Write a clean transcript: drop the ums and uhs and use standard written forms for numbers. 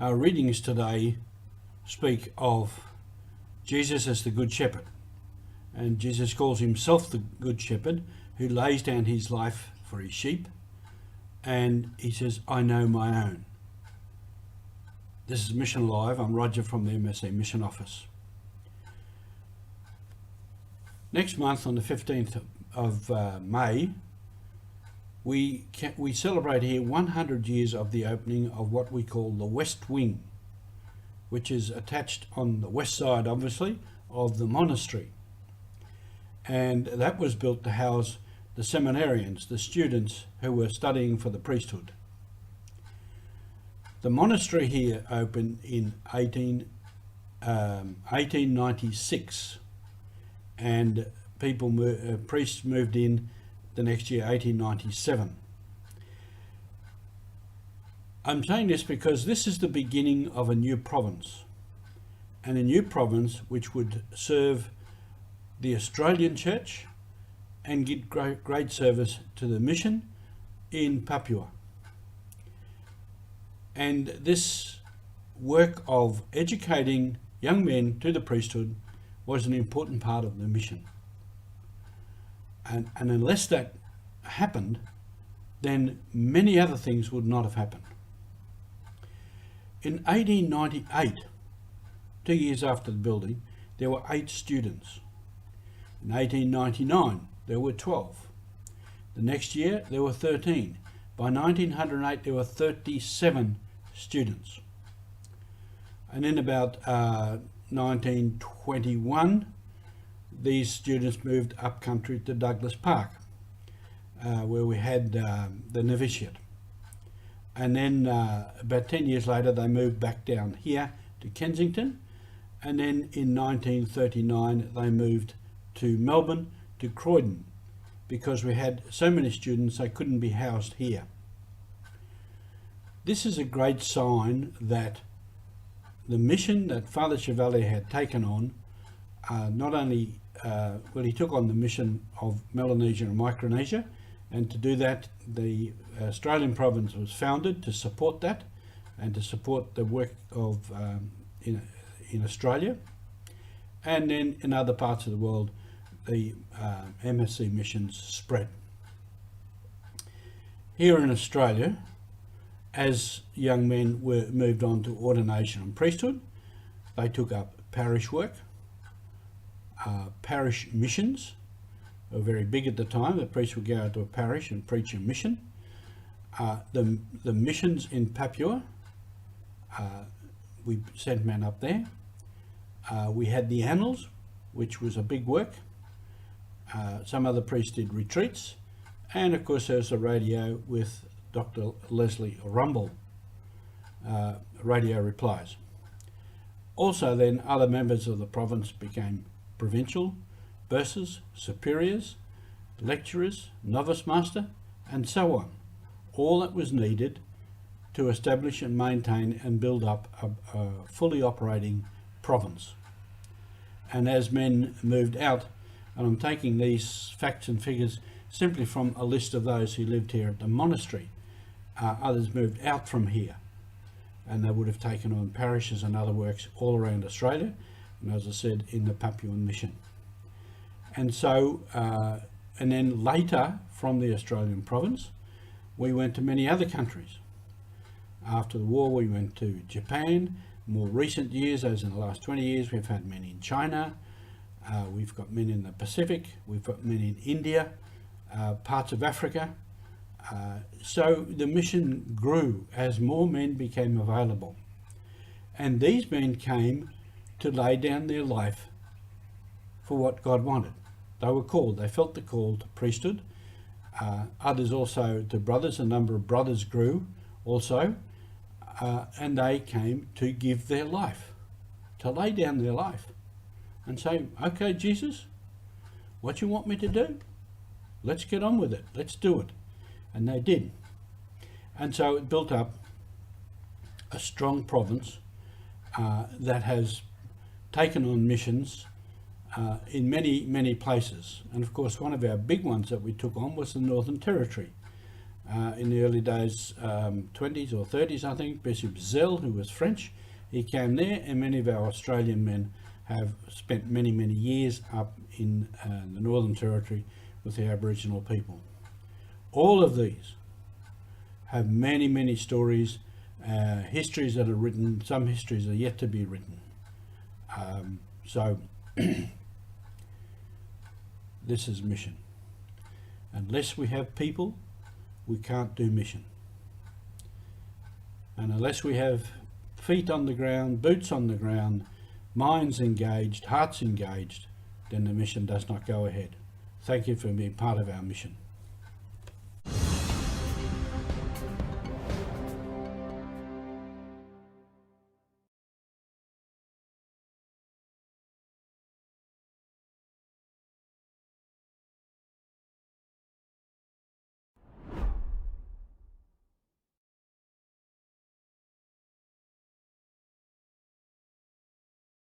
Our readings today speak of Jesus as the Good Shepherd. And Jesus calls himself the Good Shepherd who lays down his life for his sheep. And he says, I know my own. This is Mission Live. I'm Roger from the MSC Mission Office. Next month on the 15th of May, we celebrate here 100 years of the opening of what we call the West Wing, which is attached on the west side, obviously, of the monastery. And that was built to house the seminarians, the students who were studying for the priesthood. The monastery here opened in 1896, and priests moved in the next year, 1897. I'm saying this because this is the beginning of a new province, and a new province which would serve the Australian Church and give great service to the mission in Papua. And this work of educating young men to the priesthood was an important part of the mission. And unless that happened, then many other things would not have happened. In 1898, 2 years after the building, there were 8 students. In 1899, there were 12. The next year, there were 13. By 1908, there were 37 students. And in about 1921, these students moved up country to Douglas Park, where we had the novitiate. And then about 10 years later, they moved back down here to Kensington. And then in 1939, they moved to Melbourne, to Croydon, because we had so many students they couldn't be housed here. This is a great sign that the mission that Father Chevalier had taken on, not only, he took on the mission of Melanesia and Micronesia, and to do that, the Australian province was founded to support that and to support the work of in Australia, and then in other parts of the world, the MSC missions spread. Here in Australia, as young men were moved on to ordination and priesthood, they took up parish work, parish missions were very big at the time. The priest would go out to a parish and preach a mission. The missions in Papua, we sent men up there. We had the annals, which was a big work. Some other priests did retreats, and of course there was a radio with Dr. Leslie Rumble, radio replies. Also then other members of the province became provincial, bursars, superiors, lecturers, novice master, and so on. All that was needed to establish and maintain and build up a fully operating province. And as men moved out, and I'm taking these facts and figures simply from a list of those who lived here at the monastery. Others moved out from here, and they would have taken on parishes and other works all around Australia, and as I said, in the Papuan mission. And so, and then later from the Australian province, we went to many other countries. After the war, we went to Japan. More recent years, as in the last 20 years, we've had men in China. We've got men in the Pacific, we've got men in India, parts of Africa. So the mission grew as more men became available. And these men came to lay down their life for what God wanted. They were called, they felt the call to priesthood. Others also to brothers, a number of brothers grew also, and they came to give their life, to lay down their life. And say, okay, Jesus, what you want me to do? Let's get on with it. Let's do it. And they did. And so it built up a strong province that has taken on missions in many places. And of course, one of our big ones that we took on was the Northern Territory. in the early days, 20s or 30s, I think. Bishop Zell, who was French, he came there, and many of our Australian men have spent many, many years up in the Northern Territory with the Aboriginal people. All of these have many, many stories, histories that are written. Some histories are yet to be written. So this is mission. Unless we have people, we can't do mission. And unless we have feet on the ground, boots on the ground, minds engaged, hearts engaged, then the mission does not go ahead. Thank you for being part of our mission.